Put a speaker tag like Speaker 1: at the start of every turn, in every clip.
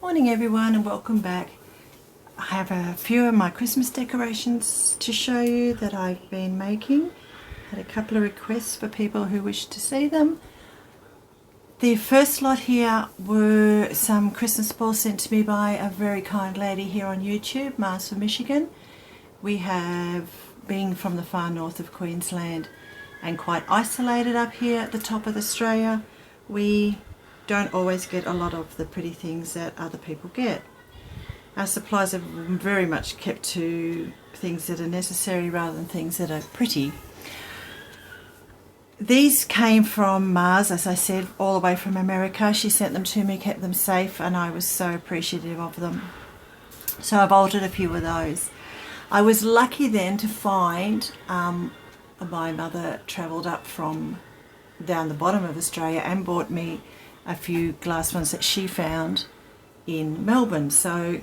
Speaker 1: Morning everyone and welcome back. I have a few of my Christmas decorations to show you that I've been making. Had a couple of requests for people who wish to see them. The first lot here were some Christmas balls sent to me by a very kind lady here on YouTube, Mars from Michigan. We have been from the far north of Queensland and quite isolated up here at the top of Australia. We don't always get a lot of the pretty things that other people get. Our supplies are very much kept to things that are necessary rather than things that are pretty. These came from Mars, as I said, all the way from America. She sent them to me, kept them safe, and I was so appreciative of them. So I've altered a few of those. I was lucky then to find my mother travelled up from down the bottom of Australia and bought me a few glass ones that she found in Melbourne, so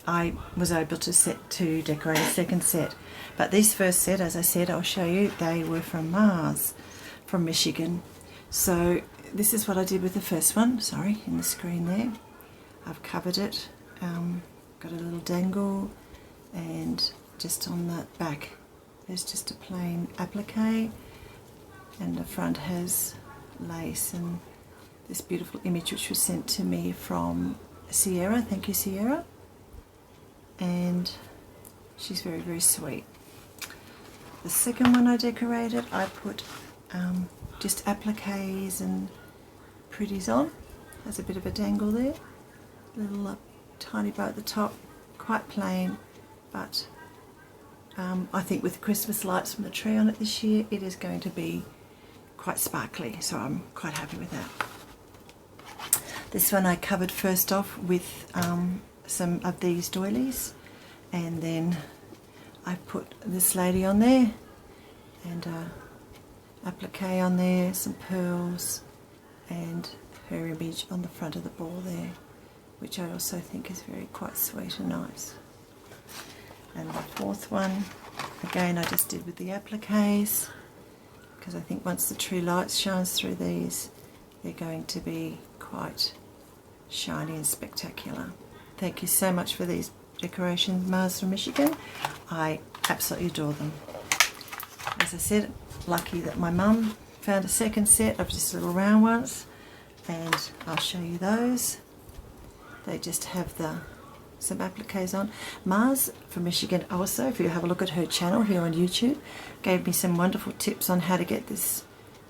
Speaker 1: I was able to decorate a second set. But this first set, as I said, I'll show you, they were from Mars, from Michigan. So this is what I did with the first one, sorry, in the screen there. I've covered it, got a little dangle, and just on the back there's just a plain applique, and the front has lace and this beautiful image which was sent to me from Sierra. Thank you, Sierra. And she's very, very sweet. The second one I decorated, I put just appliques and pretties on. Has a bit of a dangle there. Little tiny bow at the top, quite plain, but I think with Christmas lights from the tree on it this year, it is going to be quite sparkly, so I'm quite happy with that. This one I covered first off with some of these doilies, and then I put this lady on there and applique on there, some pearls, and her image on the front of the ball there, which I also think is quite sweet and nice. And the fourth one, again I just did with the appliques, because I think once the tree light shines through these, they're going to be quite shiny and spectacular. Thank you so much for these decorations, Mars from Michigan. I absolutely adore them. As I said, lucky that my mum found a second set of just little round ones, and I'll show you those. They just have some appliques on. Mars from Michigan also, if you have a look at her channel here on YouTube, gave me some wonderful tips on how to get this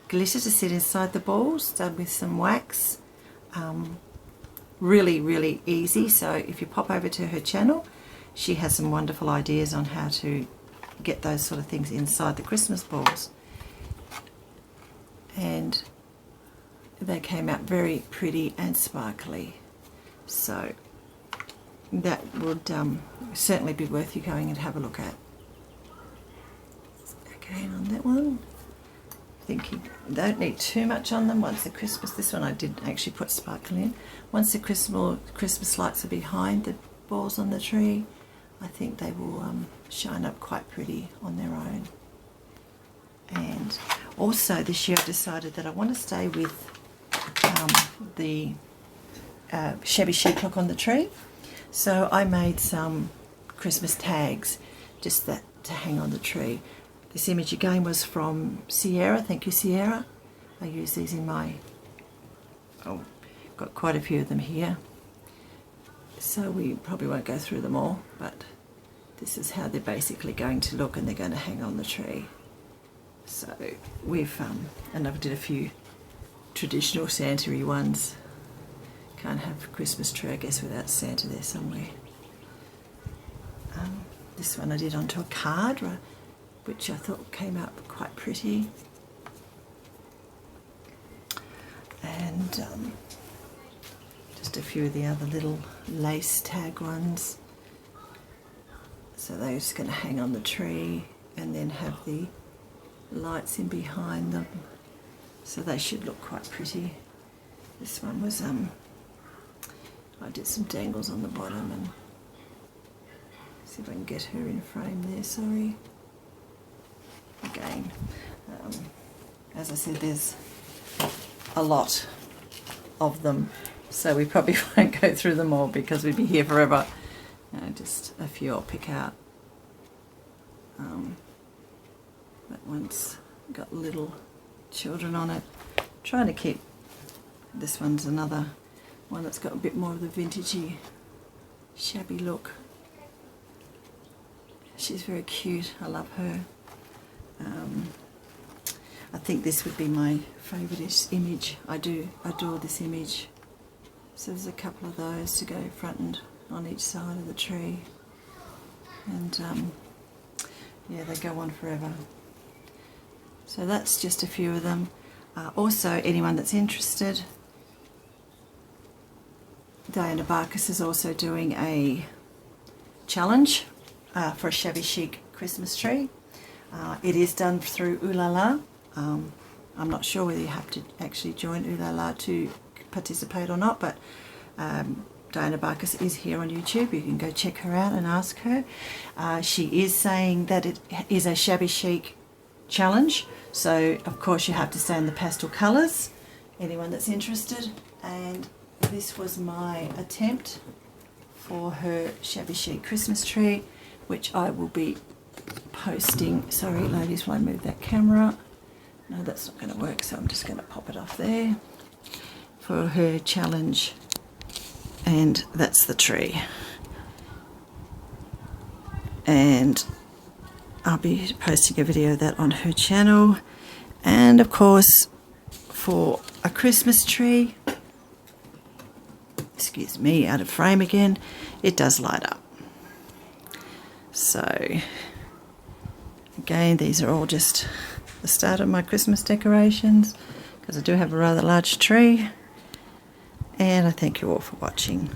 Speaker 1: glitter to sit inside the balls, done with some wax. Really, really easy. So if you pop over to her channel, she has some wonderful ideas on how to get those sort of things inside the Christmas balls. And they came out very pretty and sparkly. So that would certainly be worth you going and have a look at. Again on that one, I think you don't need too much on them. Once the Christmas, this one I did actually put sparkle in. Once the Christmas lights are behind the balls on the tree, I think they will shine up quite pretty on their own. And also this year I've decided that I want to stay with the shabby chic look on the tree. So I made some Christmas tags just that to hang on the tree. This image again was from Sierra. Thank you, Sierra. I use these in my, got quite a few of them here. So we probably won't go through them all, but this is how they're basically going to look, and they're going to hang on the tree. So we've, and I did a few traditional Santa-y ones. Can't have a Christmas tree, I guess, without Santa there somewhere. This one I did onto a card, which I thought came out quite pretty. And just a few of the other little lace tag ones. So they're just going to hang on the tree and then have the lights in behind them. So they should look quite pretty. This one was I did some dangles on the bottom, and see if I can get her in frame there, sorry. Again, as I said, there's a lot of them so we probably won't go through them all because we'd be here forever. Just a few I'll pick out. That one's got little children on it. Trying to keep, this one's another one that's got a bit more of the vintagey, shabby look. She's very cute, I love her. I think this would be my favourite image. I do adore this image. So there's a couple of those to go front and on each side of the tree. And yeah, they go on forever. So that's just a few of them. Also, anyone that's interested, Diana Barkis is also doing a challenge for a shabby chic Christmas tree. It is done through Ooh La La. I'm not sure whether you have to actually join Ooh La La to participate or not, but Diana Barkis is here on YouTube. You can go check her out and ask her. She is saying that it is a shabby chic challenge, so of course you have to stay in the pastel colours, anyone that's interested. And this was my attempt for her shabby chic Christmas tree, which I will be posting. Sorry ladies, while I move that camera. No, that's not going to work, so I'm just going to pop it off there for her challenge. And that's the tree. And I'll be posting a video of that on her channel. And of course, for a Christmas tree, excuse me, out of frame again, it does light up. So again, these are all just the start of my Christmas decorations, because I do have a rather large tree. And I thank you all for watching.